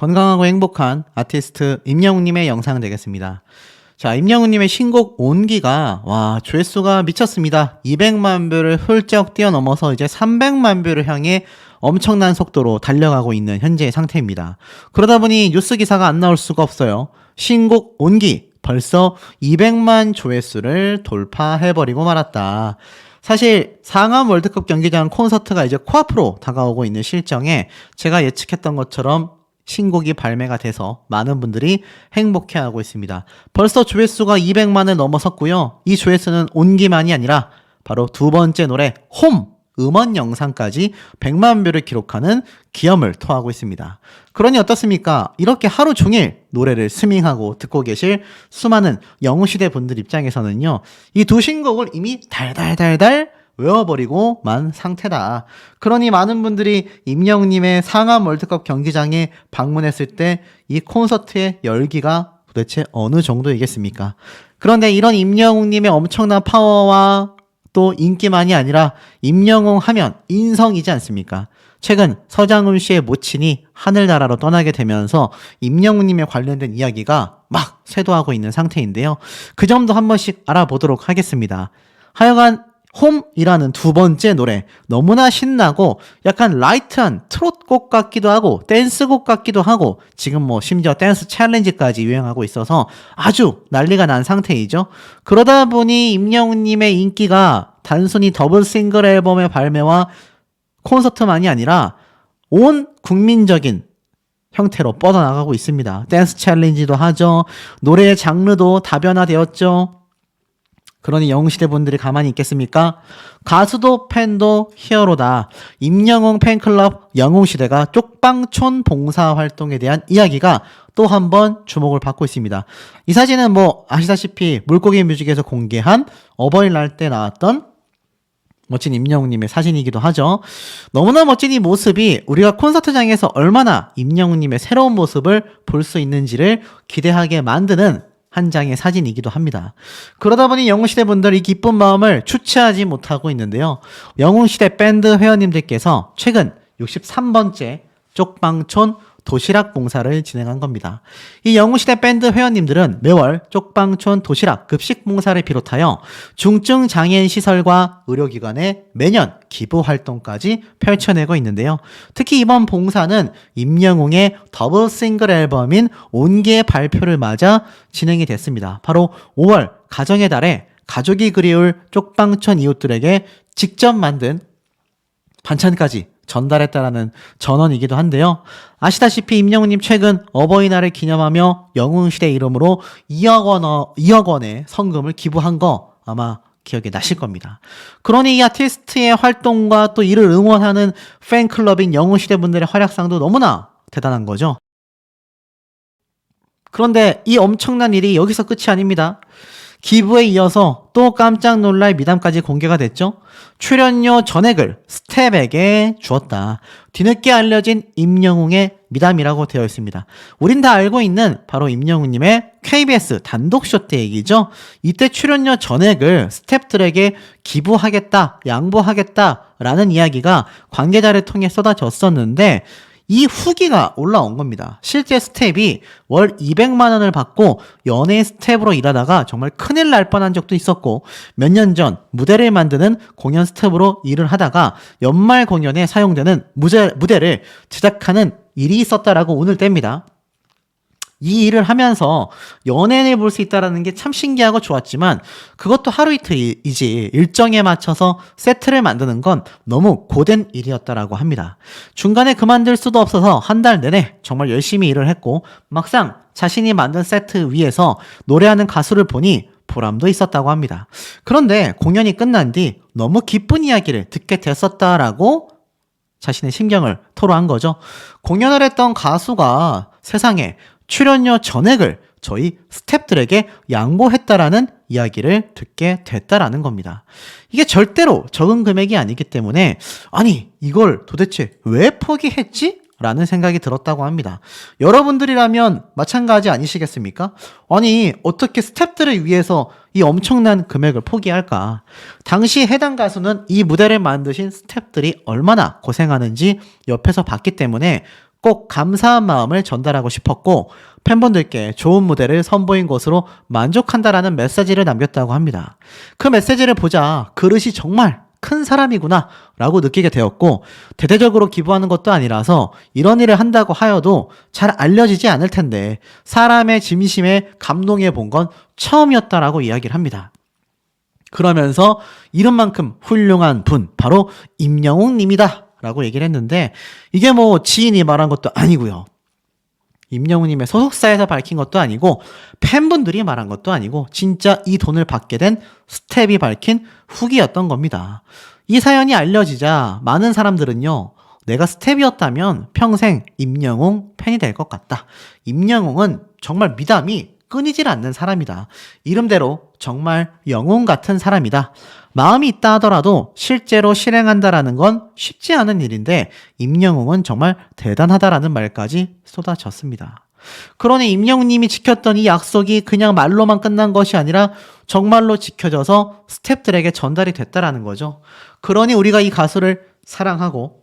건강하고 행복한 아티스트 임영웅님의 영상 되겠습니다. 자, 임영웅님의 신곡 온기가 조회수가 미쳤습니다. 200만 뷰를 훌쩍 뛰어넘어서 이제 300만 뷰를 향해 엄청난 속도로 달려가고 있는 현재의 상태입니다. 그러다 보니 뉴스 기사가 안 나올 수가 없어요. 신곡 온기 벌써 200만 조회수를 돌파해버리고 말았다. 사실 상암 월드컵 경기장 콘서트가 이제 코앞으로 다가오고 있는 실정에 제가 예측했던 것처럼 신곡이 발매가 돼서 많은 분들이 행복해하고 있습니다. 벌써 조회수가 200만을 넘어섰고요. 이 조회수는 온기만이 아니라 바로 두 번째 노래 홈! 음원 영상까지 100만 뷰를 기록하는 기염을 토하고 있습니다. 그러니 어떻습니까? 이렇게 하루 종일 노래를 스밍하고 듣고 계실 수많은 영웅시대 분들 입장에서는요. 이 두 신곡을 이미 달달달달 외워버리고 만 상태다. 그러니 많은 분들이 임영웅님의 상암 월드컵 경기장에 방문했을 때 이 콘서트의 열기가 도대체 어느 정도이겠습니까? 그런데 이런 임영웅님의 엄청난 파워와 또 인기만이 아니라 임영웅 하면 인성이지 않습니까? 최근 서장훈 씨의 모친이 하늘나라로 떠나게 되면서 임영웅님에 관련된 이야기가 막 쇄도하고 있는 상태인데요. 그 점도 한 번씩 알아보도록 하겠습니다. 하여간 홈이라는 두 번째 노래 너무나 신나고 약간 라이트한 트롯곡 같기도 하고 댄스곡 같기도 하고 지금 뭐 심지어 댄스 챌린지까지 유행하고 있어서 아주 난리가 난 상태이죠. 그러다 보니 임영웅님의 인기가 단순히 더블 싱글 앨범의 발매와 콘서트만이 아니라 온 국민적인 형태로 뻗어나가고 있습니다. 댄스 챌린지도 하죠. 노래의 장르도 다변화되었죠. 그러니 영웅시대 분들이 가만히 있겠습니까? 가수도 팬도 히어로다. 임영웅 팬클럽 영웅시대가 쪽방촌 봉사활동에 대한 이야기가 또 한 번 주목을 받고 있습니다. 이 사진은 뭐 아시다시피 물고기 뮤직에서 공개한 어버이날 때 나왔던 멋진 임영웅님의 사진이기도 하죠. 너무나 멋진 이 모습이 우리가 콘서트장에서 얼마나 임영웅님의 새로운 모습을 볼 수 있는지를 기대하게 만드는 한 장의 사진이기도 합니다. 그러다 보니 영웅시대 분들 이 기쁜 마음을 주체하지 못하고 있는데요. 영웅시대 밴드 회원님들께서 최근 63번째 쪽방촌 도시락 봉사를 진행한 겁니다. 이 영웅시대 밴드 회원님들은 매월 쪽방촌 도시락 급식 봉사를 비롯하여 중증 장애인 시설과 의료기관에 매년 기부 활동까지 펼쳐내고 있는데요. 특히 이번 봉사는 임영웅의 더블 싱글 앨범인 온기의 발표를 맞아 진행이 됐습니다. 바로 5월 가정의 달에 가족이 그리울 쪽방촌 이웃들에게 직접 만든 반찬까지 전달했다라는 전언이기도 한데요. 아시다시피 임영웅님 최근 어버이날을 기념하며 영웅시대 이름으로 2억 원의 성금을 기부한 거 아마 기억이 나실 겁니다. 그러니 이 아티스트의 활동과 또 이를 응원하는 팬클럽인 영웅시대 분들의 활약상도 너무나 대단한 거죠. 그런데 이 엄청난 일이 여기서 끝이 아닙니다. 기부에 이어서 또 깜짝 놀랄 미담까지 공개가 됐죠. 출연료 전액을 스텝에게 주었다. 뒤늦게 알려진 임영웅의 미담이라고 되어 있습니다. 우린 다 알고 있는 바로 임영웅님의 KBS 단독쇼 때 얘기죠. 이때 출연료 전액을 스텝들에게 기부하겠다, 양보하겠다라는 이야기가 관계자를 통해 쏟아졌었는데 이 후기가 올라온 겁니다. 실제 스텝이 월 200만 원을 받고 연예인 스텝으로 일하다가 정말 큰일 날 뻔한 적도 있었고 몇 년 전 무대를 만드는 공연 스텝으로 일을 하다가 연말 공연에 사용되는 무대를 제작하는 일이 있었다라고 오늘 뗍니다. 이 일을 하면서 연예인을 볼 수 있다는 게 참 신기하고 좋았지만 그것도 하루 이틀이지 일정에 맞춰서 세트를 만드는 건 너무 고된 일이었다라고 합니다. 중간에 그만둘 수도 없어서 한 달 내내 정말 열심히 일을 했고 막상 자신이 만든 세트 위에서 노래하는 가수를 보니 보람도 있었다고 합니다. 그런데 공연이 끝난 뒤 너무 기쁜 이야기를 듣게 됐었다라고 자신의 심경을 토로한 거죠. 공연을 했던 가수가 세상에 출연료 전액을 저희 스태프들에게 양보했다라는 이야기를 듣게 됐다라는 겁니다. 이게 절대로 적은 금액이 아니기 때문에 아니 이걸 도대체 왜 포기했지? 라는 생각이 들었다고 합니다. 여러분들이라면 마찬가지 아니시겠습니까? 아니 어떻게 스태프들을 위해서 이 엄청난 금액을 포기할까? 당시 해당 가수는 이 무대를 만드신 스태프들이 얼마나 고생하는지 옆에서 봤기 때문에 꼭 감사한 마음을 전달하고 싶었고 팬분들께 좋은 무대를 선보인 것으로 만족한다라는 메시지를 남겼다고 합니다. 그 메시지를 보자 그릇이 정말 큰 사람이구나 라고 느끼게 되었고 대대적으로 기부하는 것도 아니라서 이런 일을 한다고 하여도 잘 알려지지 않을 텐데 사람의 진심에 감동해 본 건 처음이었다라고 이야기를 합니다. 그러면서 이름만큼 훌륭한 분 바로 임영웅 님이다 라고 얘기를 했는데 이게 뭐 지인이 말한 것도 아니고요. 임영웅님의 소속사에서 밝힌 것도 아니고 팬분들이 말한 것도 아니고 진짜 이 돈을 받게 된 스텝이 밝힌 후기였던 겁니다. 이 사연이 알려지자 많은 사람들은요. 내가 스텝이었다면 평생 임영웅 팬이 될 것 같다. 임영웅은 정말 미담이 끊이질 않는 사람이다. 이름대로 정말 영웅 같은 사람이다. 마음이 있다 하더라도 실제로 실행한다라는 건 쉽지 않은 일인데 임영웅은 정말 대단하다라는 말까지 쏟아졌습니다. 그러니 임영웅님이 지켰던 이 약속이 그냥 말로만 끝난 것이 아니라 정말로 지켜져서 스태프들에게 전달이 됐다라는 거죠. 그러니 우리가 이 가수를 사랑하고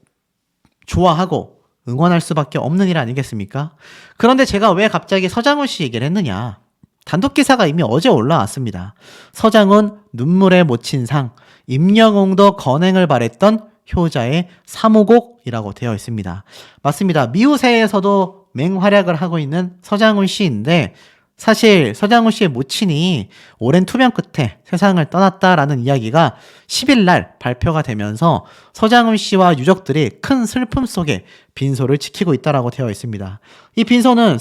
좋아하고 응원할 수밖에 없는 일 아니겠습니까? 그런데 제가 왜 갑자기 서장훈 씨 얘기를 했느냐? 단독 기사가 이미 어제 올라왔습니다. 서장훈 눈물에 묻힌 상, 임영웅도 건행을 바랬던 효자의 3호곡이라고 되어 있습니다. 맞습니다. 미우새에서도 맹활약을 하고 있는 서장훈 씨인데 사실 서장훈 씨의 모친이 오랜 투병 끝에 세상을 떠났다라는 이야기가 10일 날 발표가 되면서 서장훈 씨와 유족들이 큰 슬픔 속에 빈소를 지키고 있다라고 되어 있습니다. 이 빈소는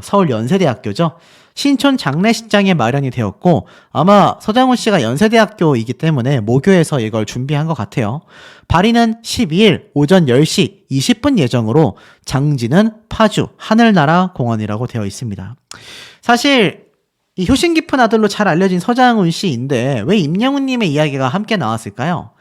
서울연세대학교죠. 신촌 장례식장에 마련이 되었고 아마 서장훈 씨가 연세대학교이기 때문에 모교에서 이걸 준비한 것 같아요. 발인은 12일 오전 10시 20분 예정으로 장지는 파주 하늘나라 공원이라고 되어 있습니다. 사실 이 효심 깊은 아들로 잘 알려진 서장훈 씨인데 왜 임영웅님의 이야기가 함께 나왔을까요?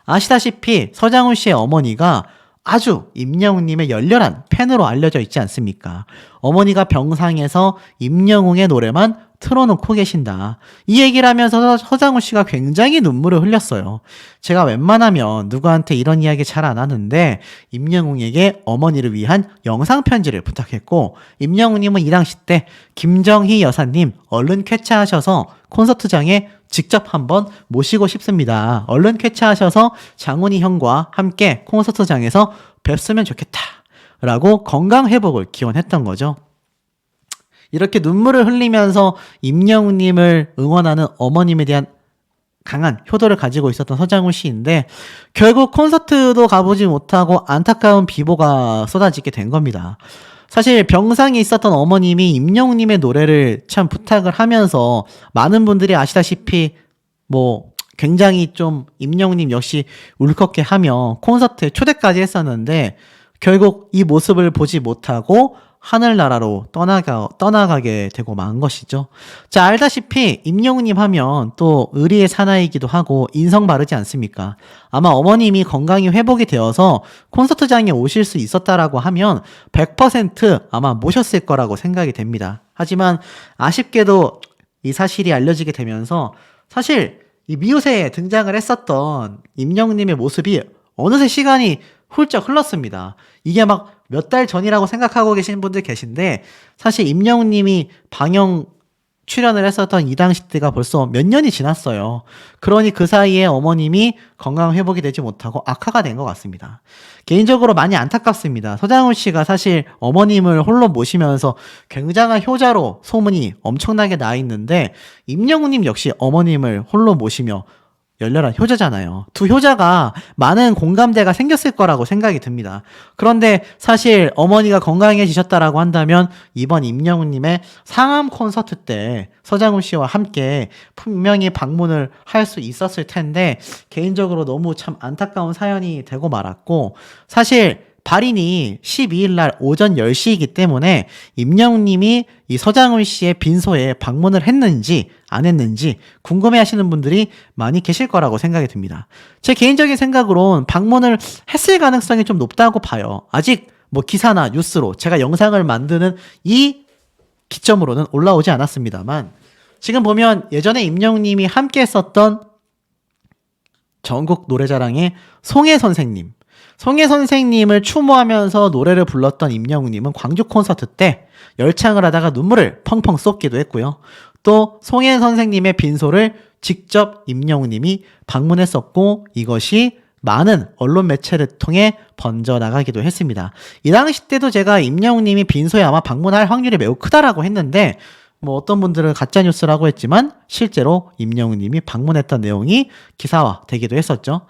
아시다시피 서장훈 씨의 어머니가 아주 임영웅님의 열렬한 팬으로 알려져 있지 않습니까? 어머니가 병상에서 임영웅의 노래만 틀어놓고 계신다. 이 얘기를 하면서 서장훈 씨가 굉장히 눈물을 흘렸어요. 제가 웬만하면 누구한테 이런 이야기 잘 안 하는데 임영웅에게 어머니를 위한 영상 편지를 부탁했고 임영웅님은 이 당시 때 김정희 여사님 얼른 쾌차하셔서 콘서트장에 직접 한번 모시고 싶습니다. 얼른 쾌차하셔서 장훈이 형과 함께 콘서트장에서 뵀으면 좋겠다. 라고 건강 회복을 기원했던 거죠. 이렇게 눈물을 흘리면서 임영웅님을 응원하는 어머님에 대한 강한 효도를 가지고 있었던 서장훈 씨인데 결국 콘서트도 가보지 못하고 안타까운 비보가 쏟아지게 된 겁니다. 사실 병상에 있었던 어머님이 임영웅님의 노래를 참 부탁을 하면서 많은 분들이 아시다시피 굉장히 좀 임영웅님 역시 울컥해 하며 콘서트에 초대까지 했었는데 결국 이 모습을 보지 못하고 하늘나라로 떠나가게 되고 만 것이죠. 자, 알다시피 임영웅님 하면 또 의리의 사나이기도 하고 인성 바르지 않습니까? 아마 어머님이 건강이 회복이 되어서 콘서트장에 오실 수 있었다라고 하면 100% 아마 모셨을 거라고 생각이 됩니다. 하지만 아쉽게도 이 사실이 알려지게 되면서 사실 이 미우새에 등장을 했었던 임영웅님의 모습이 어느새 시간이 훌쩍 흘렀습니다. 이게 막 몇 달 전이라고 생각하고 계시는 분들 계신데 사실 임영웅님이 방영 출연을 했었던 이 당시 때가 벌써 몇 년이 지났어요. 그러니 그 사이에 어머님이 건강 회복이 되지 못하고 악화가 된 것 같습니다. 개인적으로 많이 안타깝습니다. 서장훈 씨가 사실 어머님을 홀로 모시면서 굉장한 효자로 소문이 엄청나게 나 있는데 임영웅님 역시 어머님을 홀로 모시며 열렬한 효자잖아요. 두 효자가 많은 공감대가 생겼을 거라고 생각이 듭니다. 그런데 사실 어머니가 건강해지셨다라고 한다면 이번 임영웅님의 상암 콘서트 때 서장훈 씨와 함께 분명히 방문을 할 수 있었을 텐데 개인적으로 너무 참 안타까운 사연이 되고 말았고 사실 발인이 12일 날 오전 10시이기 때문에 임영웅님이 이 서장훈 씨의 빈소에 방문을 했는지 안 했는지 궁금해하시는 분들이 많이 계실 거라고 생각이 듭니다. 제 개인적인 생각으론 방문을 했을 가능성이 좀 높다고 봐요. 아직 기사나 뉴스로 제가 영상을 만드는 이 기점으로는 올라오지 않았습니다만 지금 보면 예전에 임영웅님이 함께 했었던 전국 노래자랑의 송혜 선생님 송혜 선생님을 추모하면서 노래를 불렀던 임영웅님은 광주 콘서트 때 열창을 하다가 눈물을 펑펑 쏟기도 했고요. 또 송혜 선생님의 빈소를 직접 임영웅님이 방문했었고 이것이 많은 언론 매체를 통해 번져나가기도 했습니다. 이 당시 때도 제가 임영웅님이 빈소에 아마 방문할 확률이 매우 크다라고 했는데 뭐 어떤 분들은 가짜뉴스라고 했지만 실제로 임영웅님이 방문했던 내용이 기사화 되기도 했었죠.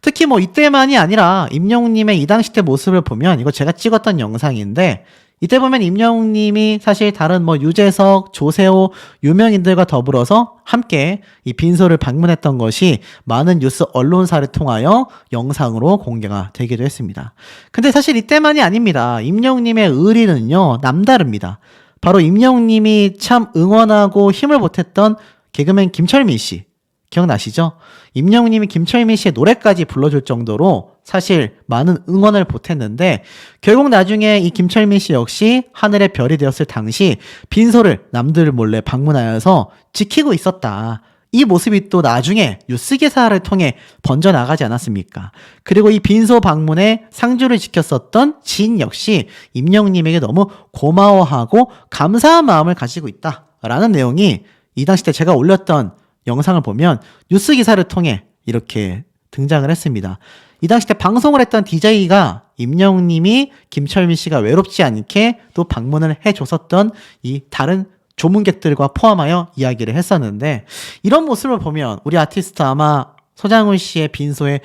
특히 뭐 이때만이 아니라 임영웅님의 이 당시 때 모습을 보면 이거 제가 찍었던 영상인데 이때 보면 임영웅님이 사실 다른 뭐 유재석, 조세호 유명인들과 더불어서 함께 이 빈소를 방문했던 것이 많은 뉴스 언론사를 통하여 영상으로 공개가 되기도 했습니다. 근데 사실 이때만이 아닙니다. 임영웅님의 의리는요 남다릅니다. 바로 임영웅님이 참 응원하고 힘을 보탰던 개그맨 김철민 씨 기억나시죠? 임영웅님이 김철민 씨의 노래까지 불러줄 정도로 사실 많은 응원을 보탰는데 결국 나중에 이 김철민 씨 역시 하늘의 별이 되었을 당시 빈소를 남들 몰래 방문하여서 지키고 있었다. 이 모습이 또 나중에 뉴스 기사를 통해 번져나가지 않았습니까? 그리고 이 빈소 방문에 상주를 지켰었던 지인 역시 임영웅님에게 너무 고마워하고 감사한 마음을 가지고 있다라는 내용이 이 당시 때 제가 올렸던 영상을 보면 뉴스 기사를 통해 이렇게 등장을 했습니다. 이 당시 때 방송을 했던 DJ가 임영웅님이 김철민 씨가 외롭지 않게 또 방문을 해줬었던 이 다른 조문객들과 포함하여 이야기를 했었는데 이런 모습을 보면 우리 아티스트 아마 서장훈 씨의 빈소에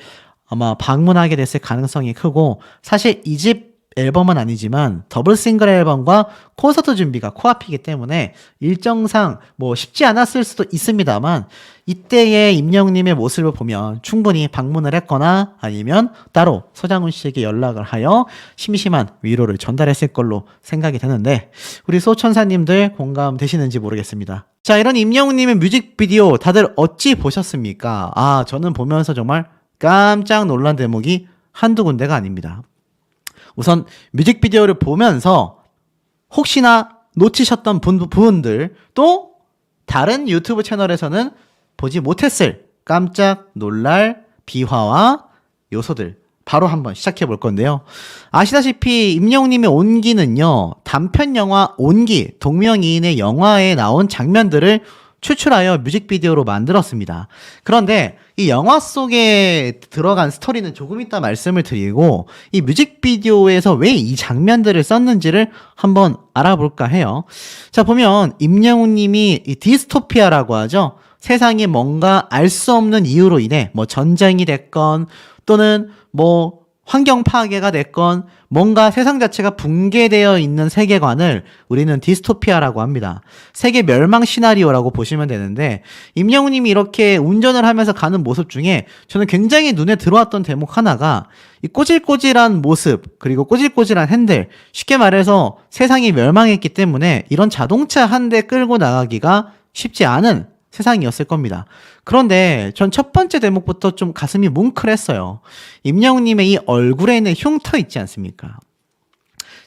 아마 방문하게 됐을 가능성이 크고 사실 이 집 앨범은 아니지만 더블 싱글 앨범과 콘서트 준비가 코앞이기 때문에 일정상 뭐 쉽지 않았을 수도 있습니다만 이때의 임영웅님의 모습을 보면 충분히 방문을 했거나 아니면 따로 서장훈 씨에게 연락을 하여 심심한 위로를 전달했을 걸로 생각이 되는데 우리 소천사님들 공감되시는지 모르겠습니다. 자, 이런 임영웅님의 뮤직비디오 다들 어찌 보셨습니까? 아, 저는 보면서 정말 깜짝 놀란 대목이 한두 군데가 아닙니다. 우선 뮤직비디오를 보면서 혹시나 놓치셨던 부분들 또 다른 유튜브 채널에서는 보지 못했을 깜짝 놀랄 비화와 요소들 바로 한번 시작해 볼 건데요. 아시다시피 임영웅님의 온기는요 단편 영화 온기 동명이인의 영화에 나온 장면들을 추출하여 뮤직비디오로 만들었습니다. 그런데 이 영화 속에 들어간 스토리는 조금 이따 말씀을 드리고 이 뮤직비디오에서 왜 이 장면들을 썼는지를 한번 알아볼까 해요. 자, 보면 임영웅님이 이 디스토피아라고 하죠. 세상이 뭔가 알 수 없는 이유로 인해 뭐 전쟁이 됐건 또는 뭐 환경 파괴가 됐건 뭔가 세상 자체가 붕괴되어 있는 세계관을 우리는 디스토피아라고 합니다. 세계 멸망 시나리오라고 보시면 되는데 임영웅님이 이렇게 운전을 하면서 가는 모습 중에 저는 굉장히 눈에 들어왔던 대목 하나가 이 꼬질꼬질한 모습 그리고 꼬질꼬질한 핸들 쉽게 말해서 세상이 멸망했기 때문에 이런 자동차 한 대 끌고 나가기가 쉽지 않은 세상이었을 겁니다. 그런데 전 첫 번째 대목부터 좀 가슴이 뭉클했어요. 임영웅님의 이 얼굴에 있는 흉터 있지 않습니까?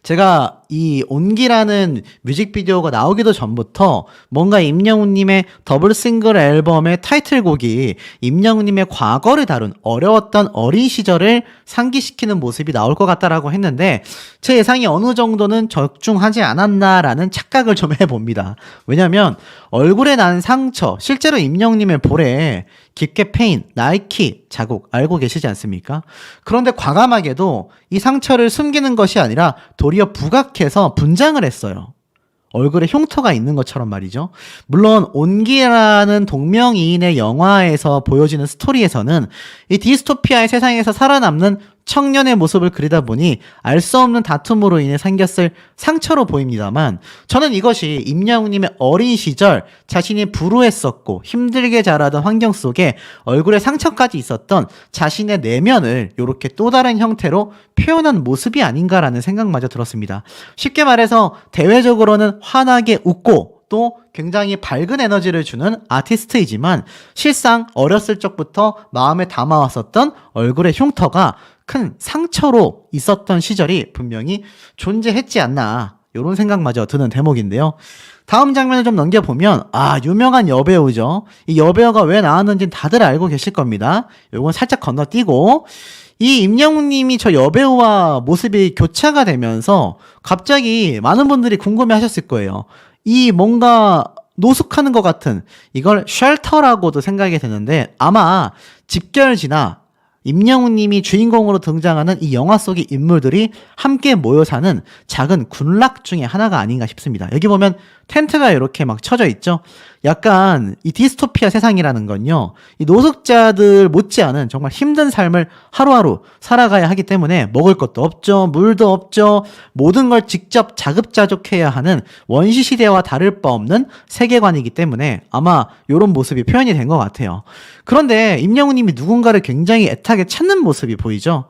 제가 이 온기라는 뮤직비디오가 나오기도 전부터 뭔가 임영웅님의 더블 싱글 앨범의 타이틀곡이 임영웅님의 과거를 다룬 어려웠던 어린 시절을 상기시키는 모습이 나올 것 같다라고 했는데 제 예상이 어느 정도는 적중하지 않았나라는 착각을 좀 해봅니다. 왜냐면 얼굴에 난 상처, 실제로 임영웅님의 볼에 깊게 패인 나이키 자국 알고 계시지 않습니까? 그런데 과감하게도 이 상처를 숨기는 것이 아니라 도리어 부각해서 분장을 했어요. 얼굴에 흉터가 있는 것처럼 말이죠. 물론 온기라는 동명이인의 영화에서 보여지는 스토리에서는 이 디스토피아의 세상에서 살아남는 청년의 모습을 그리다 보니 알 수 없는 다툼으로 인해 생겼을 상처로 보입니다만 저는 이것이 임영웅님의 어린 시절 자신이 불우했었고 힘들게 자라던 환경 속에 얼굴에 상처까지 있었던 자신의 내면을 이렇게 또 다른 형태로 표현한 모습이 아닌가라는 생각마저 들었습니다. 쉽게 말해서 대외적으로는 환하게 웃고 또 굉장히 밝은 에너지를 주는 아티스트이지만 실상 어렸을 적부터 마음에 담아왔었던 얼굴의 흉터가 큰 상처로 있었던 시절이 분명히 존재했지 않나 이런 생각마저 드는 대목인데요. 다음 장면을 좀 넘겨보면 유명한 여배우죠. 이 여배우가 왜 나왔는지는 다들 알고 계실 겁니다. 요건 살짝 건너뛰고 이 임영웅님이 저 여배우와 모습이 교차가 되면서 갑자기 많은 분들이 궁금해 하셨을 거예요. 이 뭔가 노숙하는 것 같은 이걸 쉘터라고도 생각이 되는데 아마 집결지나 임영웅님이 주인공으로 등장하는 이 영화 속의 인물들이 함께 모여 사는 작은 군락 중에 하나가 아닌가 싶습니다. 여기 보면 텐트가 이렇게 막 쳐져 있죠. 약간 이 디스토피아 세상이라는 건요, 이 노숙자들 못지않은 정말 힘든 삶을 하루하루 살아가야 하기 때문에 먹을 것도 없죠, 물도 없죠, 모든 걸 직접 자급자족해야 하는 원시 시대와 다를 바 없는 세계관이기 때문에 아마 이런 모습이 표현이 된 것 같아요. 그런데 임영웅님이 누군가를 굉장히 애타게 찾는 모습이 보이죠.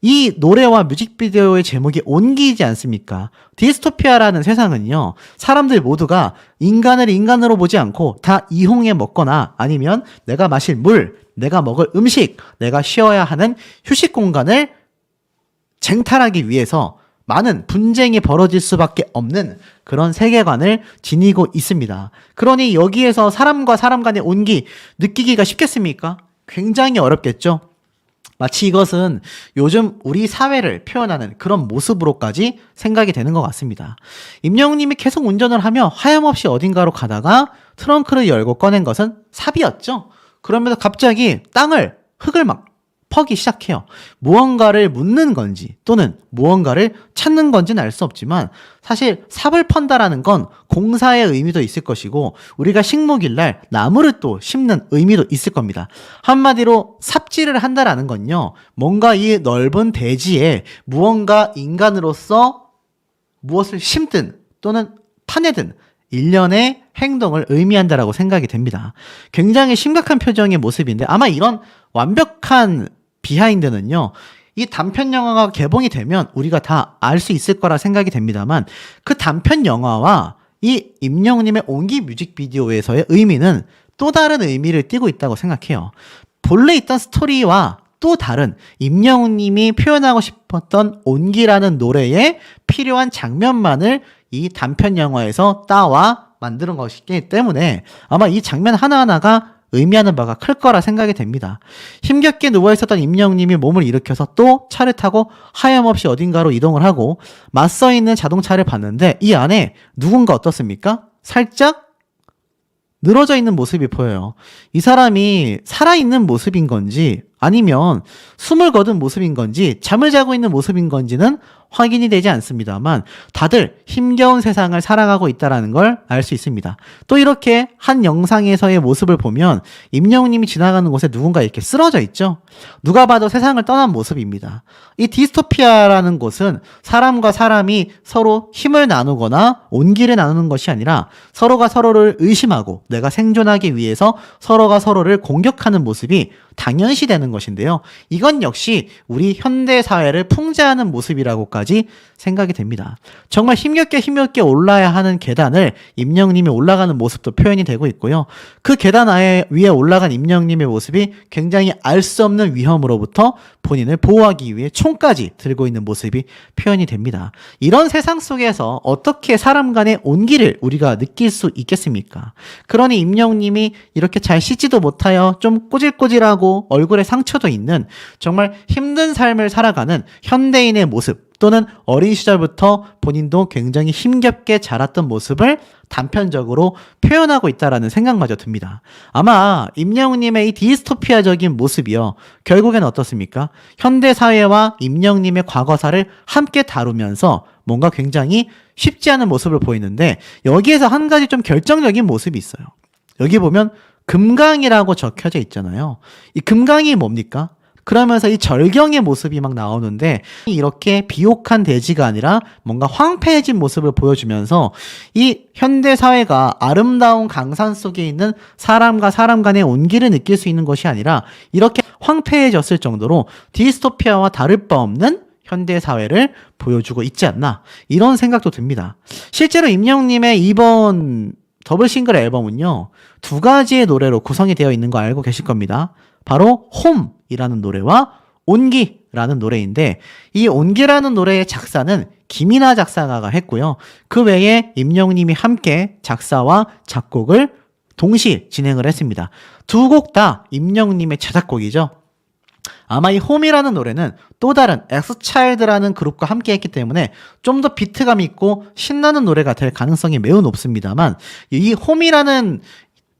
이 노래와 뮤직비디오의 제목이 온기이지 않습니까? 디스토피아라는 세상은요, 사람들 모두가 인간을 인간으로 보지 않고 다 이용해 먹거나 아니면 내가 마실 물, 내가 먹을 음식, 내가 쉬어야 하는 휴식 공간을 쟁탈하기 위해서 많은 분쟁이 벌어질 수밖에 없는 그런 세계관을 지니고 있습니다. 그러니 여기에서 사람과 사람 간의 온기 느끼기가 쉽겠습니까? 굉장히 어렵겠죠? 마치 이것은 요즘 우리 사회를 표현하는 그런 모습으로까지 생각이 되는 것 같습니다. 임영웅님이 계속 운전을 하며 하염없이 어딘가로 가다가 트렁크를 열고 꺼낸 것은 삽이었죠. 그러면서 갑자기 흙을 막 퍼기 시작해요. 무언가를 묻는 건지 또는 무언가를 찾는 건지는 알 수 없지만 사실 삽을 펀다라는 건 공사의 의미도 있을 것이고 우리가 식목일날 나무를 또 심는 의미도 있을 겁니다. 한마디로 삽질을 한다라는 건요, 뭔가 이 넓은 대지에 무언가 인간으로서 무엇을 심든 또는 파내든 일련의 행동을 의미한다라고 생각이 됩니다. 굉장히 심각한 표정의 모습인데 아마 이런 완벽한 비하인드는요, 이 단편 영화가 개봉이 되면 우리가 다 알 수 있을 거라 생각이 됩니다만 그 단편 영화와 이 임영웅님의 온기 뮤직비디오에서의 의미는 또 다른 의미를 띠고 있다고 생각해요. 본래 있던 스토리와 또 다른 임영웅님이 표현하고 싶었던 온기라는 노래에 필요한 장면만을 이 단편 영화에서 따와 만드는 것이기 때문에 아마 이 장면 하나하나가 의미하는 바가 클 거라 생각이 됩니다. 힘겹게 누워있었던 임영웅님이 몸을 일으켜서 또 차를 타고 하염없이 어딘가로 이동을 하고 맞서 있는 자동차를 봤는데 이 안에 누군가 어떻습니까? 살짝 늘어져 있는 모습이 보여요. 이 사람이 살아있는 모습인 건지 아니면 숨을 거둔 모습인 건지 잠을 자고 있는 모습인 건지는 확인이 되지 않습니다만 다들 힘겨운 세상을 살아가고 있다는 걸 알 수 있습니다. 또 이렇게 한 영상에서의 모습을 보면 임영웅님이 지나가는 곳에 누군가 이렇게 쓰러져 있죠. 누가 봐도 세상을 떠난 모습입니다. 이 디스토피아라는 곳은 사람과 사람이 서로 힘을 나누거나 온기를 나누는 것이 아니라 서로가 서로를 의심하고 내가 생존하기 위해서 서로가 서로를 공격하는 모습이 당연시 되는 것인데요. 이건 역시 우리 현대 사회를 풍자하는 모습이라고까지 생각이 됩니다. 정말 힘겹게 올라야 하는 계단을 임영웅님이 올라가는 모습도 표현이 되고 있고요. 그 계단 위에 올라간 임영웅님의 모습이 굉장히 알 수 없는 위험으로부터 본인을 보호하기 위해 총까지 들고 있는 모습이 표현이 됩니다. 이런 세상 속에서 어떻게 사람 간의 온기를 우리가 느낄 수 있겠습니까? 그러니 임영웅님이 이렇게 잘 씻지도 못하여 좀 꼬질꼬질하고 얼굴에 상처도 있는 정말 힘든 삶을 살아가는 현대인의 모습 또는 어린 시절부터 본인도 굉장히 힘겹게 자랐던 모습을 단편적으로 표현하고 있다라는 생각마저 듭니다. 아마 임영웅님의 이 디스토피아적인 모습이요, 결국엔 어떻습니까? 현대사회와 임영웅님의 과거사를 함께 다루면서 뭔가 굉장히 쉽지 않은 모습을 보이는데 여기에서 한 가지 좀 결정적인 모습이 있어요. 여기 보면 금강이라고 적혀져 있잖아요. 이 금강이 뭡니까? 그러면서 이 절경의 모습이 막 나오는데 이렇게 비옥한 대지가 아니라 뭔가 황폐해진 모습을 보여주면서 이 현대 사회가 아름다운 강산 속에 있는 사람과 사람 간의 온기를 느낄 수 있는 것이 아니라 이렇게 황폐해졌을 정도로 디스토피아와 다를 바 없는 현대 사회를 보여주고 있지 않나, 이런 생각도 듭니다. 실제로 임영웅님의 이번 더블 싱글 앨범은요, 두 가지의 노래로 구성이 되어 있는 거 알고 계실 겁니다. 바로 홈이라는 노래와 온기라는 노래인데 이 온기라는 노래의 작사는 김이나 작사가가 했고요. 그 외에 임영웅님이 함께 작사와 작곡을 동시 진행을 했습니다. 두 곡 다 임영웅님의 자작곡이죠. 아마 이 홈이라는 노래는 또 다른 엑스차일드라는 그룹과 함께 했기 때문에 좀 더 비트감 있고 신나는 노래가 될 가능성이 매우 높습니다만, 이 홈이라는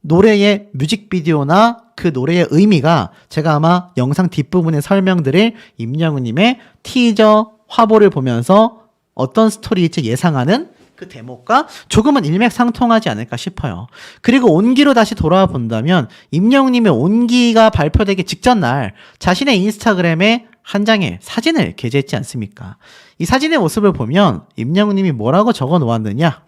노래의 뮤직비디오나 그 노래의 의미가 제가 아마 영상 뒷부분에 설명드릴 임영웅님의 티저 화보를 보면서 어떤 스토리일지 예상하는 그 대목과 조금은 일맥상통하지 않을까 싶어요. 그리고 온기로 다시 돌아와 본다면 임영웅님의 온기가 발표되기 직전 날 자신의 인스타그램에 한 장의 사진을 게재했지 않습니까? 이 사진의 모습을 보면 임영웅님이 뭐라고 적어 놓았느냐?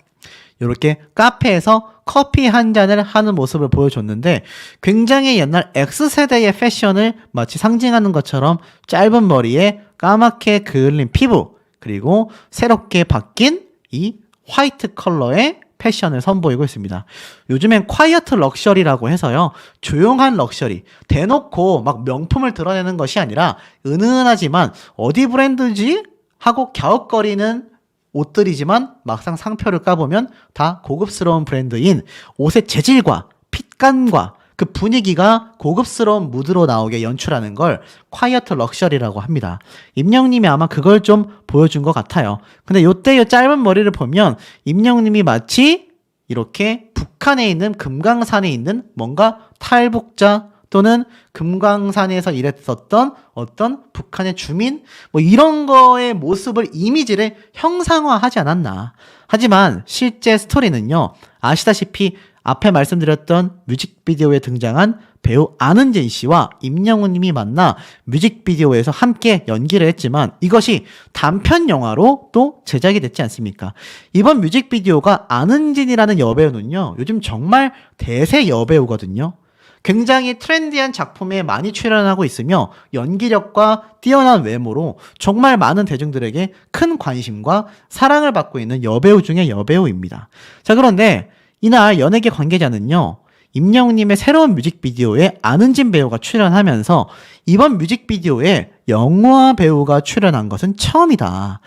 이렇게 카페에서 커피 한 잔을 하는 모습을 보여줬는데, 굉장히 옛날 X세대의 패션을 마치 상징하는 것처럼 짧은 머리에 까맣게 그을린 피부, 그리고 새롭게 바뀐 이 화이트 컬러의 패션을 선보이고 있습니다. 요즘엔 콰이어트 럭셔리라고 해서요, 조용한 럭셔리, 대놓고 막 명품을 드러내는 것이 아니라 은은하지만 어디 브랜드지? 하고 갸웃거리는 옷들이지만 막상 상표를 까보면 다 고급스러운 브랜드인 옷의 재질과 핏감과 그 분위기가 고급스러운 무드로 나오게 연출하는 걸 콰이어트 럭셔리라고 합니다. 임영웅님이 아마 그걸 좀 보여준 것 같아요. 근데 요때 요 짧은 머리를 보면 임영웅님이 마치 이렇게 북한에 있는 금강산에 있는 뭔가 탈북자 또는 금강산에서 일했었던 어떤 북한의 주민, 뭐 이런 거의 모습을, 이미지를 형상화하지 않았나. 하지만 실제 스토리는요, 아시다시피 앞에 말씀드렸던 뮤직비디오에 등장한 배우 안은진 씨와 임영웅 님이 만나 뮤직비디오에서 함께 연기를 했지만 이것이 단편 영화로 또 제작이 됐지 않습니까? 이번 뮤직비디오가 안은진이라는 여배우는요, 요즘 정말 대세 여배우거든요. 굉장히 트렌디한 작품에 많이 출연하고 있으며 연기력과 뛰어난 외모로 정말 많은 대중들에게 큰 관심과 사랑을 받고 있는 여배우 중에 여배우입니다. 자, 그런데 이날 연예계 관계자는요, 임영웅님의 새로운 뮤직비디오에 안은진 배우가 출연하면서 이번 뮤직비디오에 영화 배우가 출연한 것은 처음이다.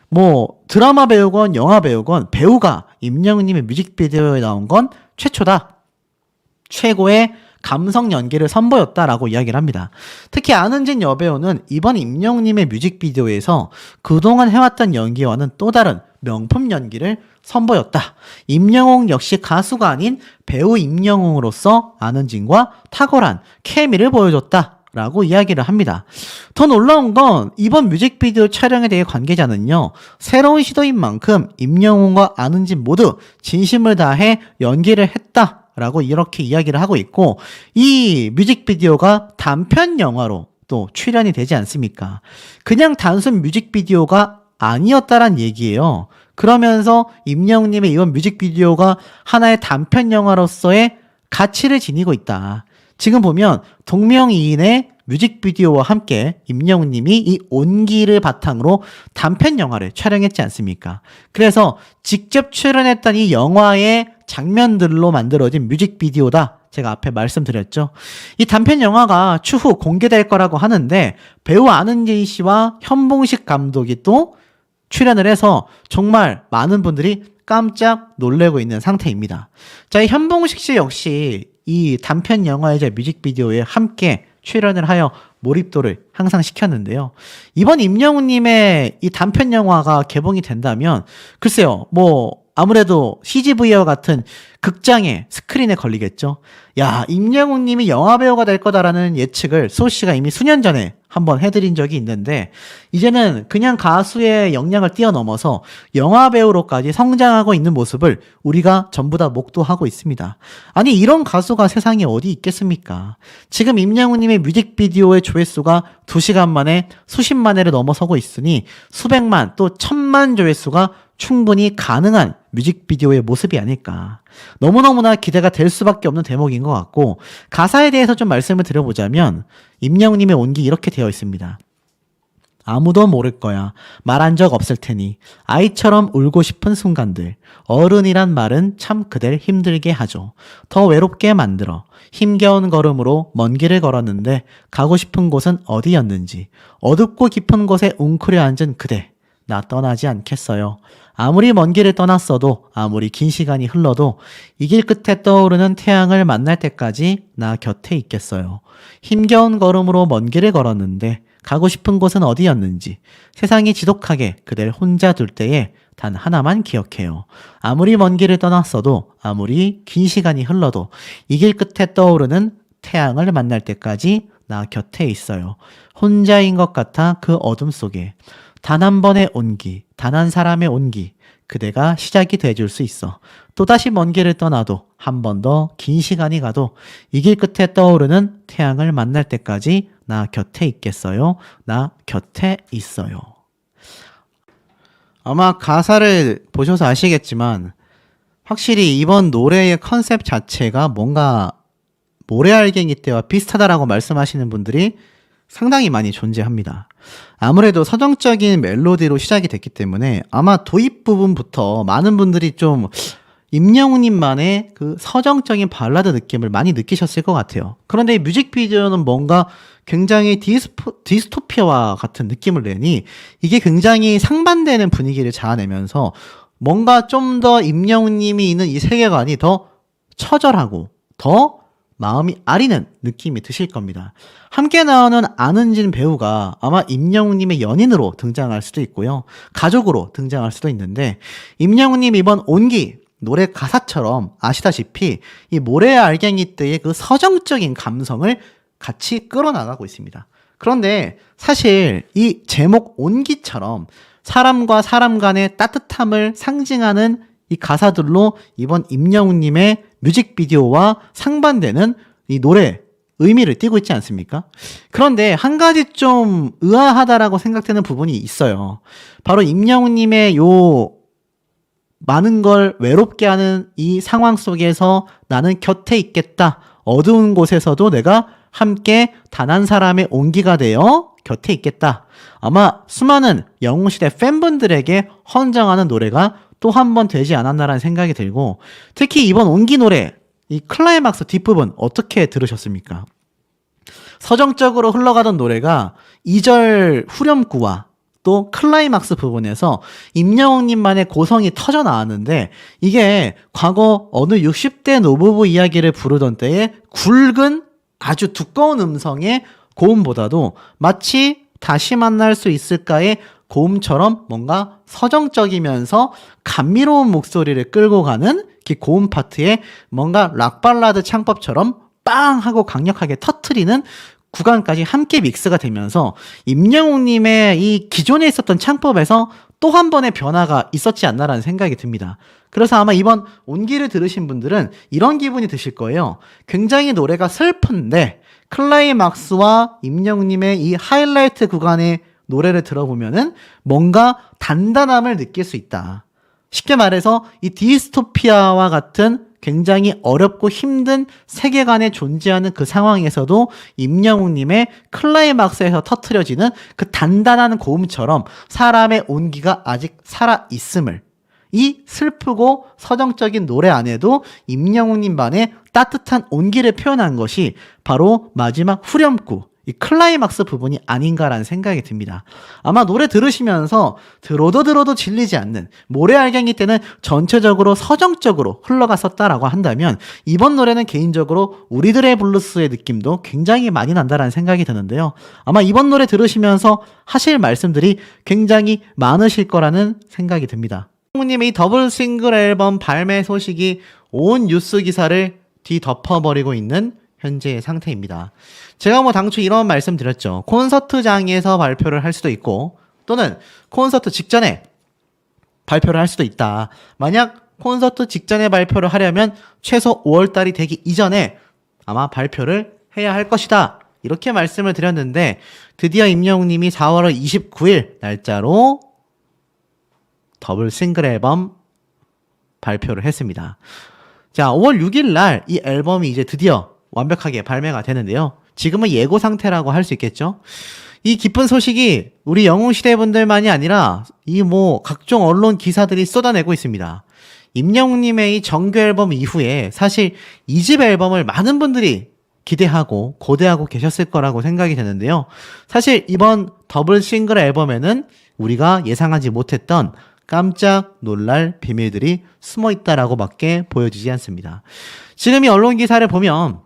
뭐 드라마 배우건 영화 배우건 배우가 임영웅님의 뮤직비디오에 나온 건 최초다. 최고의 감성 연기를 선보였다라고 이야기를 합니다. 특히 안은진 여배우는 이번 임영웅님의 뮤직비디오에서 그동안 해왔던 연기와는 또 다른 명품 연기를 선보였다. 임영웅 역시 가수가 아닌 배우 임영웅으로서 안은진과 탁월한 케미를 보여줬다 라고 이야기를 합니다. 더 놀라운 건 이번 뮤직비디오 촬영에 대해 관계자는요, 새로운 시도인 만큼 임영웅과 안은진 모두 진심을 다해 연기를 했다 라고 이렇게 이야기를 하고 있고, 이 뮤직비디오가 단편 영화로 또 출연이 되지 않습니까? 그냥 단순 뮤직비디오가 아니었다란 얘기예요. 그러면서 임영웅님의 이번 뮤직비디오가 하나의 단편 영화로서의 가치를 지니고 있다. 지금 보면 동명이인의 뮤직비디오와 함께 임영웅님이 이 온기를 바탕으로 단편 영화를 촬영했지 않습니까? 그래서 직접 출연했던 이 영화의 장면들로 만들어진 뮤직비디오다. 제가 앞에 말씀드렸죠. 이 단편 영화가 추후 공개될 거라고 하는데 배우 안은진 씨와 현봉식 감독이 또 출연을 해서 정말 많은 분들이 깜짝 놀래고 있는 상태입니다. 자, 이 현봉식 씨 역시 이 단편 영화이자 뮤직비디오에 함께 출연을 하여 몰입도를 항상 시켰는데요. 이번 임영웅님의 이 단편 영화가 개봉이 된다면 글쎄요, 뭐 아무래도 CGV와 같은 극장의 스크린에 걸리겠죠. 야, 임영웅님이 영화배우가 될 거다라는 예측을 소씨가 이미 수년 전에 한번 해드린 적이 있는데 이제는 그냥 가수의 역량을 뛰어넘어서 영화배우로까지 성장하고 있는 모습을 우리가 전부 다 목도하고 있습니다. 아니, 이런 가수가 세상에 어디 있겠습니까? 지금 임영웅님의 뮤직비디오의 조회수가 2시간 만에 수십만 회를 넘어서고 있으니 수백만 또 천만 조회수가 충분히 가능한 뮤직비디오의 모습이 아닐까. 너무너무나 기대가 될 수밖에 없는 대목인 것 같고, 가사에 대해서 좀 말씀을 드려보자면 임영웅님의 온기 이렇게 되어 있습니다. 아무도 모를 거야. 말한 적 없을 테니 아이처럼 울고 싶은 순간들. 어른이란 말은 참 그댈 힘들게 하죠. 더 외롭게 만들어. 힘겨운 걸음으로 먼 길을 걸었는데 가고 싶은 곳은 어디였는지. 어둡고 깊은 곳에 웅크려 앉은 그대. 나 떠나지 않겠어요. 아무리 먼 길을 떠났어도 아무리 긴 시간이 흘러도 이 길 끝에 떠오르는 태양을 만날 때까지 나 곁에 있겠어요. 힘겨운 걸음으로 먼 길을 걸었는데 가고 싶은 곳은 어디였는지 세상이 지독하게 그댈 혼자 둘 때에 단 하나만 기억해요. 아무리 먼 길을 떠났어도 아무리 긴 시간이 흘러도 이 길 끝에 떠오르는 태양을 만날 때까지 나 곁에 있어요. 혼자인 것 같아 그 어둠 속에 단 한 번의 온기, 단 한 사람의 온기, 그대가 시작이 돼줄 수 있어. 또다시 먼 길을 떠나도 한 번 더 긴 시간이 가도 이 길 끝에 떠오르는 태양을 만날 때까지 나 곁에 있겠어요. 나 곁에 있어요. 아마 가사를 보셔서 아시겠지만 확실히 이번 노래의 컨셉 자체가 뭔가 모래알갱이 때와 비슷하다라고 말씀하시는 분들이 상당히 많이 존재합니다. 아무래도 서정적인 멜로디로 시작이 됐기 때문에 아마 도입 부분부터 많은 분들이 좀 임영웅님만의 그 서정적인 발라드 느낌을 많이 느끼셨을 것 같아요. 그런데 이 뮤직비디오는 뭔가 굉장히 디스토피아와 같은 느낌을 내니 이게 굉장히 상반되는 분위기를 자아내면서 뭔가 좀 더 임영웅님이 있는 이 세계관이 더 처절하고 더 마음이 아리는 느낌이 드실 겁니다. 함께 나오는 안은진 배우가 아마 임영웅님의 연인으로 등장할 수도 있고요. 가족으로 등장할 수도 있는데 임영웅님 이번 온기 노래 가사처럼 아시다시피 이 모래알갱이 때의 그 서정적인 감성을 같이 끌어나가고 있습니다. 그런데 사실 이 제목 온기처럼 사람과 사람 간의 따뜻함을 상징하는 이 가사들로 이번 임영웅님의 뮤직비디오와 상반되는 이 노래 의미를 띠고 있지 않습니까? 그런데 한 가지 좀 의아하다라고 생각되는 부분이 있어요. 바로 임영웅님의 요 많은 걸 외롭게 하는 이 상황 속에서 나는 곁에 있겠다. 어두운 곳에서도 내가 함께 단 한 사람의 온기가 되어 곁에 있겠다. 아마 수많은 영웅시대 팬분들에게 헌정하는 노래가 또 한 번 되지 않았나라는 생각이 들고 특히 이번 온기 노래 이 클라이막스 뒷부분 어떻게 들으셨습니까? 서정적으로 흘러가던 노래가 2절 후렴구와 또 클라이막스 부분에서 임영웅님만의 고성이 터져 나왔는데 이게 과거 어느 60대 노부부 이야기를 부르던 때의 굵은 아주 두꺼운 음성의 고음보다도 마치 다시 만날 수 있을까의 고음처럼 뭔가 서정적이면서 감미로운 목소리를 끌고 가는 그 고음 파트에 뭔가 락발라드 창법처럼 빵 하고 강력하게 터트리는 구간까지 함께 믹스가 되면서 임영웅님의 이 기존에 있었던 창법에서 또 한 번의 변화가 있었지 않나라는 생각이 듭니다. 그래서 아마 이번 온기를 들으신 분들은 이런 기분이 드실 거예요. 굉장히 노래가 슬픈데 클라이막스와 임영웅님의 이 하이라이트 구간의 노래를 들어보면은 뭔가 단단함을 느낄 수 있다. 쉽게 말해서 이 디스토피아와 같은 굉장히 어렵고 힘든 세계관에 존재하는 그 상황에서도 임영웅님의 클라이막스에서 터트려지는 그 단단한 고음처럼 사람의 온기가 아직 살아있음을 이 슬프고 서정적인 노래 안에도 임영웅님만의 따뜻한 온기를 표현한 것이 바로 마지막 후렴구 이 클라이막스 부분이 아닌가라는 생각이 듭니다. 아마 노래 들으시면서 들어도 질리지 않는 모래알갱이 때는 전체적으로 서정적으로 흘러갔었다라고 한다면 이번 노래는 개인적으로 우리들의 블루스의 느낌도 굉장히 많이 난다라는 생각이 드는데요. 아마 이번 노래 들으시면서 하실 말씀들이 굉장히 많으실 거라는 생각이 듭니다. 님의 더블 싱글 앨범 발매 소식이 온 뉴스 기사를 뒤덮어버리고 있는 현재의 상태입니다. 제가 뭐 당초 이런 말씀 드렸죠. 콘서트장에서 발표를 할 수도 있고 또는 콘서트 직전에 발표를 할 수도 있다. 만약 콘서트 직전에 발표를 하려면 최소 5월달이 되기 이전에 아마 발표를 해야 할 것이다. 이렇게 말씀을 드렸는데 드디어 임영웅님이 4월 29일 날짜로 더블 싱글 앨범 발표를 했습니다. 자, 5월 6일 날 이 앨범이 이제 드디어 완벽하게 발매가 되는데요. 지금은 예고 상태라고 할 수 있겠죠. 이 기쁜 소식이 우리 영웅시대 분들만이 아니라 이 뭐 각종 언론 기사들이 쏟아내고 있습니다. 임영웅님의 이 정규 앨범 이후에 사실 2집 앨범을 많은 분들이 기대하고 고대하고 계셨을 거라고 생각이 되는데요. 사실 이번 더블 싱글 앨범에는 우리가 예상하지 못했던 깜짝 놀랄 비밀들이 숨어 있다라고밖에 보여지지 않습니다. 지금 이 언론 기사를 보면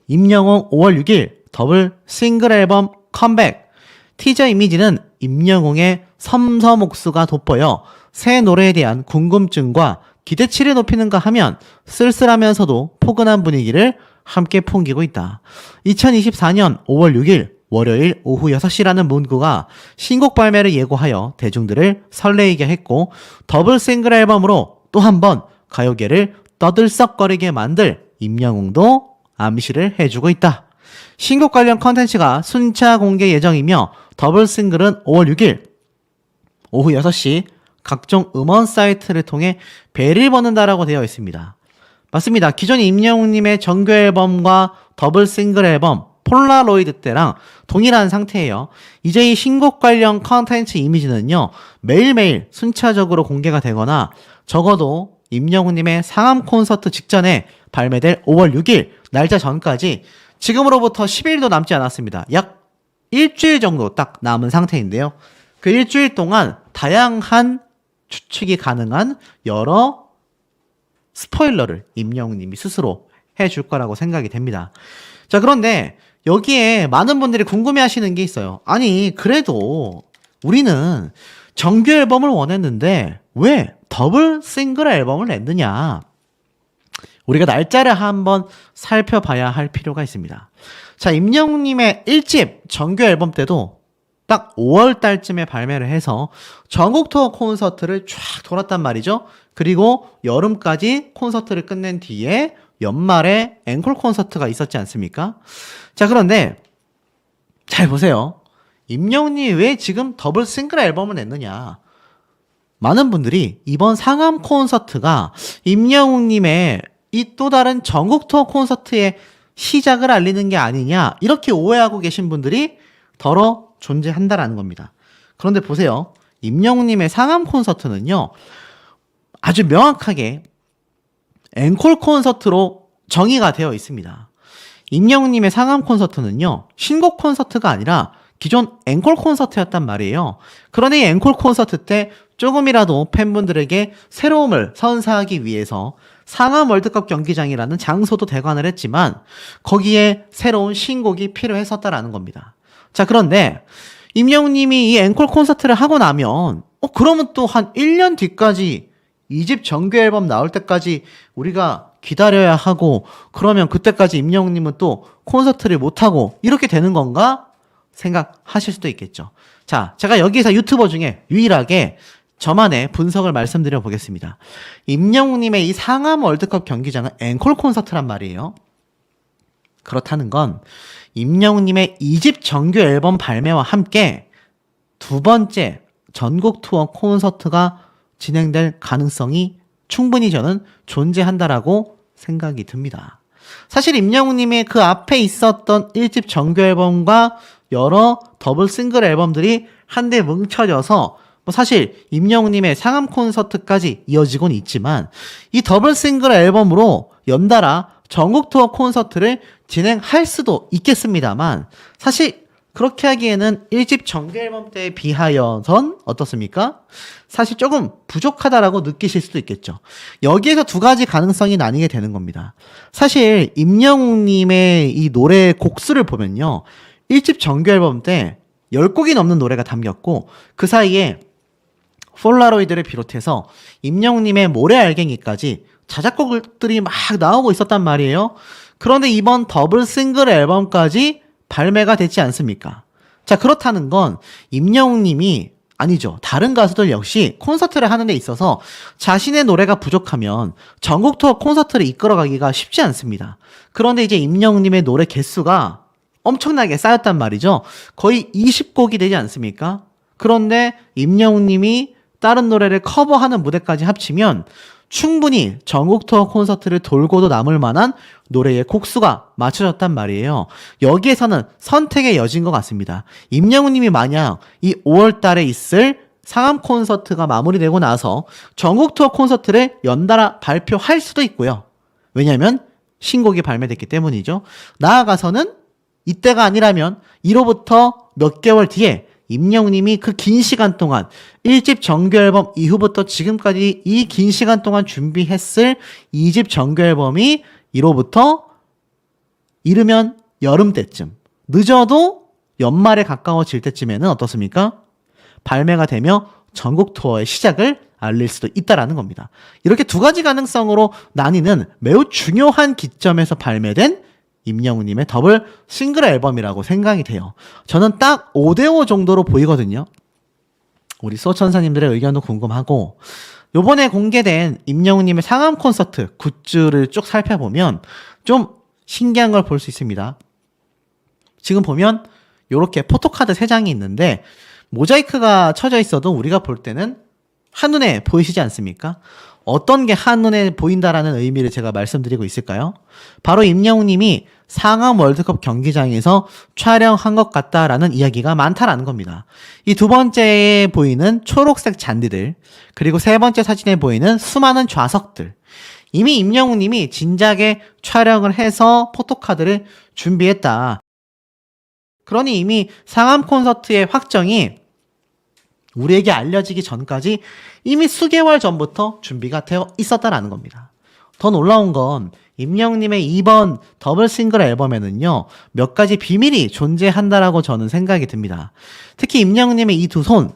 임영웅 5월 6일 더블 싱글 앨범 컴백, 티저 이미지는 임영웅의 섬섬옥수가 돋보여 새 노래에 대한 궁금증과 기대치를 높이는가 하면 쓸쓸하면서도 포근한 분위기를 함께 풍기고 있다. 2024년 5월 6일 월요일 오후 6시라는 문구가 신곡 발매를 예고하여 대중들을 설레이게 했고, 더블 싱글 앨범으로 또 한 번 가요계를 떠들썩거리게 만들 임영웅도 암시를 해주고 있다. 신곡 관련 컨텐츠가 순차 공개 예정이며 더블 싱글은 5월 6일 오후 6시 각종 음원 사이트를 통해 배를 버는다라고 되어 있습니다. 맞습니다. 기존 임영웅님의 정규 앨범과 더블 싱글 앨범 폴라로이드 때랑 동일한 상태예요. 이제 이 신곡 관련 컨텐츠 이미지는요, 매일매일 순차적으로 공개가 되거나 적어도 임영웅님의 상암 콘서트 직전에 발매될 5월 6일 날짜 전까지 지금으로부터 10일도 남지 않았습니다. 약 일주일 정도 딱 남은 상태인데요. 그 일주일 동안 다양한 추측이 가능한 여러 스포일러를 임영웅님이 스스로 해줄 거라고 생각이 됩니다. 자, 그런데 여기에 많은 분들이 궁금해하시는 게 있어요. 아니, 그래도 우리는 정규 앨범을 원했는데 왜 더블 싱글 앨범을 냈느냐? 우리가 날짜를 한번 살펴봐야 할 필요가 있습니다. 자, 임영웅님의 1집 정규 앨범 때도 딱 5월 달쯤에 발매를 해서 전국 투어 콘서트를 쫙 돌았단 말이죠. 그리고 여름까지 콘서트를 끝낸 뒤에 연말에 앵콜 콘서트가 있었지 않습니까? 자, 그런데 잘 보세요. 임영웅이 왜 지금 더블 싱글 앨범을 냈느냐? 많은 분들이 이번 상암 콘서트가 임영웅님의 이 또 다른 전국 투어 콘서트의 시작을 알리는 게 아니냐, 이렇게 오해하고 계신 분들이 더러 존재한다라는 겁니다. 그런데 보세요. 임영웅님의 상암 콘서트는요, 아주 명확하게 앵콜 콘서트로 정의가 되어 있습니다. 임영웅님의 상암 콘서트는요, 신곡 콘서트가 아니라 기존 앵콜 콘서트였단 말이에요. 그러니 앵콜 콘서트 때 조금이라도 팬분들에게 새로움을 선사하기 위해서 상암 월드컵 경기장이라는 장소도 대관을 했지만 거기에 새로운 신곡이 필요했었다라는 겁니다. 자, 그런데 임영웅님이 이 앵콜 콘서트를 하고 나면 그러면 또 한 1년 뒤까지 2집 정규 앨범 나올 때까지 우리가 기다려야 하고, 그러면 그때까지 임영웅님은 또 콘서트를 못하고 이렇게 되는 건가 생각하실 수도 있겠죠. 자, 제가 여기에서 유튜버 중에 유일하게 저만의 분석을 말씀드려 보겠습니다. 임영웅님의 이 상암 월드컵 경기장은 앵콜 콘서트란 말이에요. 그렇다는 건 임영웅님의 2집 정규 앨범 발매와 함께 두 번째 전국 투어 콘서트가 진행될 가능성이 충분히 저는 존재한다라고 생각이 듭니다. 사실 임영웅님의 그 앞에 있었던 1집 정규 앨범과 여러 더블 싱글 앨범들이 한데 뭉쳐져서 사실 임영웅님의 상암 콘서트까지 이어지곤 있지만 이 더블 싱글 앨범으로 연달아 전국 투어 콘서트를 진행할 수도 있겠습니다만, 사실 그렇게 하기에는 1집 정규 앨범 때에 비하여선 어떻습니까? 사실 조금 부족하다라고 느끼실 수도 있겠죠. 여기에서 두 가지 가능성이 나뉘게 되는 겁니다. 사실 임영웅님의 이 노래 곡수를 보면요, 1집 정규 앨범 때 10곡이 넘는 노래가 담겼고, 그 사이에 폴라로이드를 비롯해서 임영웅님의 모래알갱이까지 자작곡들이 막 나오고 있었단 말이에요. 그런데 이번 더블 싱글 앨범까지 발매가 됐지 않습니까? 자, 그렇다는 건 임영웅님이 아니죠. 다른 가수들 역시 콘서트를 하는 데 있어서 자신의 노래가 부족하면 전국 투어 콘서트를 이끌어가기가 쉽지 않습니다. 그런데 이제 임영웅님의 노래 개수가 엄청나게 쌓였단 말이죠. 거의 20곡이 되지 않습니까? 그런데 임영웅님이 다른 노래를 커버하는 무대까지 합치면 충분히 전국 투어 콘서트를 돌고도 남을 만한 노래의 곡수가 맞춰졌단 말이에요. 여기에서는 선택의 여지인 것 같습니다. 임영웅님이 만약 이 5월 달에 있을 상암 콘서트가 마무리되고 나서 전국 투어 콘서트를 연달아 발표할 수도 있고요. 왜냐하면 신곡이 발매됐기 때문이죠. 나아가서는 이때가 아니라면 이로부터 몇 개월 뒤에 임영웅님이 그 긴 시간 동안 1집 정규 앨범 이후부터 지금까지 이 긴 시간 동안 준비했을 2집 정규 앨범이 이로부터 이르면 여름 때쯤, 늦어도 연말에 가까워질 때쯤에는 어떻습니까? 발매가 되며 전국 투어의 시작을 알릴 수도 있다라는 겁니다. 이렇게 두 가지 가능성으로 나뉘는 매우 중요한 기점에서 발매된 임영웅님의 더블 싱글 앨범이라고 생각이 돼요. 저는 딱 5대5 정도로 보이거든요. 우리 소천사님들의 의견도 궁금하고, 요번에 공개된 임영웅님의 상암 콘서트 굿즈를 쭉 살펴보면 좀 신기한 걸 볼 수 있습니다. 지금 보면 요렇게 포토카드 3장이 있는데 모자이크가 쳐져 있어도 우리가 볼 때는 한눈에 보이시지 않습니까? 어떤 게 한눈에 보인다라는 의미를 제가 말씀드리고 있을까요? 바로 임영웅님이 상암 월드컵 경기장에서 촬영한 것 같다라는 이야기가 많다라는 겁니다. 이 두 번째에 보이는 초록색 잔디들, 그리고 세 번째 사진에 보이는 수많은 좌석들, 이미 임영웅님이 진작에 촬영을 해서 포토카드를 준비했다. 그러니 이미 상암 콘서트의 확정이 우리에게 알려지기 전까지 이미 수개월 전부터 준비가 되어 있었다라는 겁니다. 더 놀라운 건 임영웅님의 이번 더블 싱글 앨범에는요, 몇 가지 비밀이 존재한다라고 저는 생각이 듭니다. 특히 임영웅님의 이 두 손,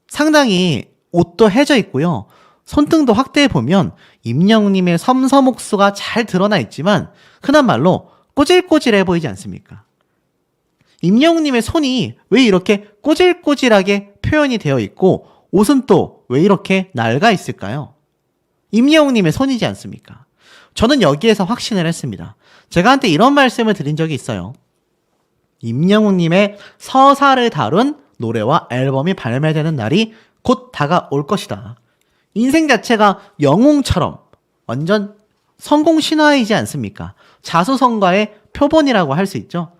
상당히 옷도 해져 있고요. 손등도 확대해 보면 임영웅님의 섬섬옥수가 잘 드러나 있지만 흔한 말로 꼬질꼬질해 보이지 않습니까? 임영웅님의 손이 왜 이렇게 꼬질꼬질하게 표현이 되어 있고 옷은 또 왜 이렇게 낡아 있을까요? 임영웅님의 손이지 않습니까? 저는 여기에서 확신을 했습니다. 제가 한때 이런 말씀을 드린 적이 있어요. 임영웅님의 서사를 다룬 노래와 앨범이 발매되는 날이 곧 다가올 것이다. 인생 자체가 영웅처럼 완전 성공 신화이지 않습니까? 자수성가의 표본이라고 할 수 있죠.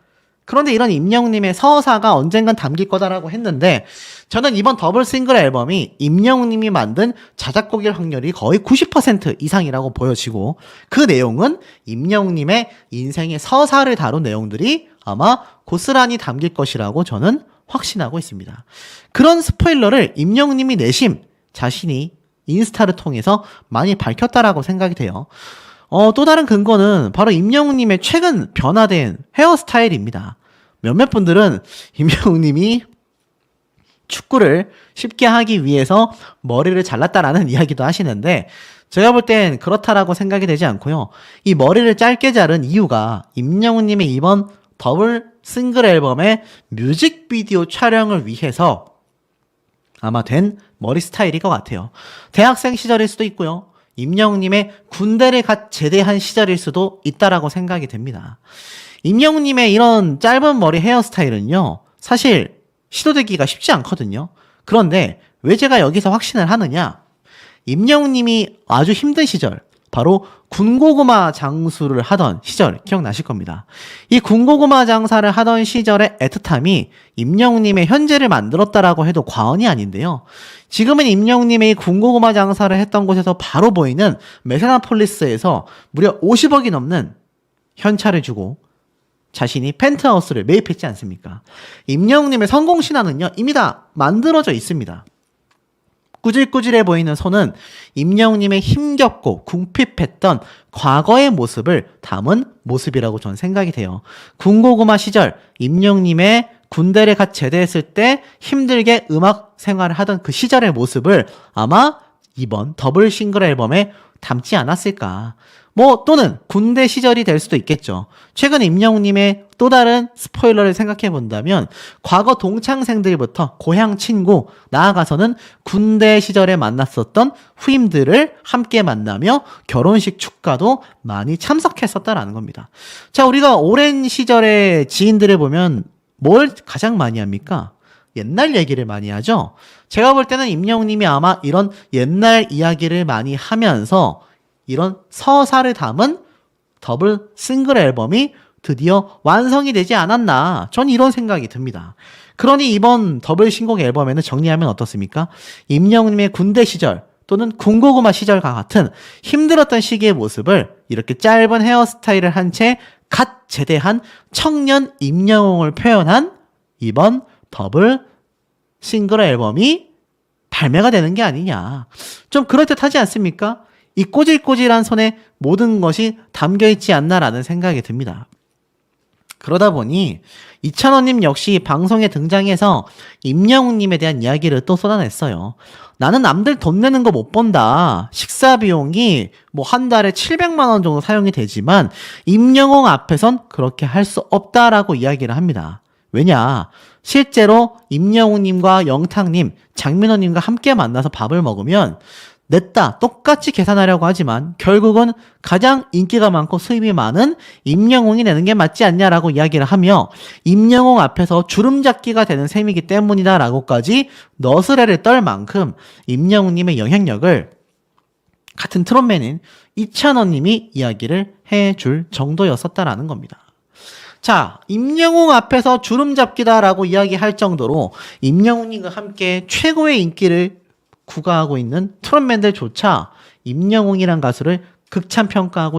그런데 이런 임영웅님의 서사가 언젠간 담길 거다라고 했는데, 저는 이번 더블 싱글 앨범이 임영웅님이 만든 자작곡일 확률이 거의 90% 이상이라고 보여지고, 그 내용은 임영웅님의 인생의 서사를 다룬 내용들이 아마 고스란히 담길 것이라고 저는 확신하고 있습니다. 그런 스포일러를 임영웅님이 내심 자신이 인스타를 통해서 많이 밝혔다라고 생각이 돼요. 또 다른 근거는 바로 임영웅님의 최근 변화된 헤어스타일입니다. 몇몇 분들은 임영웅님이 축구를 쉽게 하기 위해서 머리를 잘랐다라는 이야기도 하시는데, 제가 볼 땐 그렇다라고 생각이 되지 않고요. 이 머리를 짧게 자른 이유가 임영웅님의 이번 더블 싱글 앨범의 뮤직비디오 촬영을 위해서 아마 된 머리 스타일일 것 같아요. 대학생 시절일 수도 있고요. 임영웅님의 군대를 갓 제대한 시절일 수도 있다라고 생각이 됩니다. 임영웅님의 이런 짧은 머리 헤어스타일은요, 사실 시도되기가 쉽지 않거든요. 그런데 왜 제가 여기서 확신을 하느냐? 임영웅님이 아주 힘든 시절, 바로 군고구마 장수를 하던 시절 기억나실 겁니다. 이 군고구마 장사를 하던 시절의 애틋함이 임영웅님의 현재를 만들었다라고 해도 과언이 아닌데요. 지금은 임영웅님의 이 군고구마 장사를 했던 곳에서 바로 보이는 메세나폴리스에서 무려 50억이 넘는 현찰을 주고 자신이 펜트하우스를 매입했지 않습니까? 임영웅님의 성공 신화는요, 이미 다 만들어져 있습니다. 꾸질꾸질해 보이는 손은 임영웅님의 힘겹고 궁핍했던 과거의 모습을 담은 모습이라고 저는 생각이 돼요. 군고구마 시절 임영웅님의 군대를 갓 제대했을 때 힘들게 음악 생활을 하던 그 시절의 모습을 아마 이번 더블 싱글 앨범에 담지 않았을까. 또는 군대 시절이 될 수도 있겠죠. 최근 임영웅님의 또 다른 스포일러를 생각해 본다면 과거 동창생들부터 고향 친구, 나아가서는 군대 시절에 만났었던 후임들을 함께 만나며 결혼식 축가도 많이 참석했었다라는 겁니다. 자, 우리가 오랜 시절의 지인들을 보면 뭘 가장 많이 합니까? 옛날 얘기를 많이 하죠. 제가 볼 때는 임영웅님이 아마 이런 옛날 이야기를 많이 하면서 이런 서사를 담은 더블 싱글 앨범이 드디어 완성이 되지 않았나, 전 이런 생각이 듭니다. 그러니 이번 더블 신곡 앨범에는 정리하면 어떻습니까? 임영웅님의 군대 시절 또는 군고구마 시절과 같은 힘들었던 시기의 모습을 이렇게 짧은 헤어스타일을 한 채 갓 제대한 청년 임영웅을 표현한 이번 더블 싱글 앨범이 발매가 되는 게 아니냐. 좀 그럴듯하지 않습니까? 이 꼬질꼬질한 손에 모든 것이 담겨있지 않나라는 생각이 듭니다. 그러다 보니 이찬원님 역시 방송에 등장해서 임영웅님에 대한 이야기를 또 쏟아냈어요. 나는 남들 돈 내는 거 못 본다. 식사 비용이 뭐 한 달에 700만 원 정도 사용이 되지만 임영웅 앞에선 그렇게 할 수 없다라고 이야기를 합니다. 왜냐? 실제로 임영웅님과 영탁님, 장민호님과 함께 만나서 밥을 먹으면 냈다 똑같이 계산하려고 하지만 결국은 가장 인기가 많고 수입이 많은 임영웅이 내는 게 맞지 않냐라고 이야기를 하며 임영웅 앞에서 주름잡기가 되는 셈이기 때문이다라고까지 너스레를 떨 만큼 임영웅님의 영향력을 같은 트롯맨인 이찬원님이 이야기를 해줄 정도였었다라는 겁니다. 자, 임영웅 앞에서 주름잡기다라고 이야기할 정도로 임영웅님과 함께 최고의 인기를 구가하고 있는 트롯맨들조차 임영웅이란 가수를 극찬 평가하고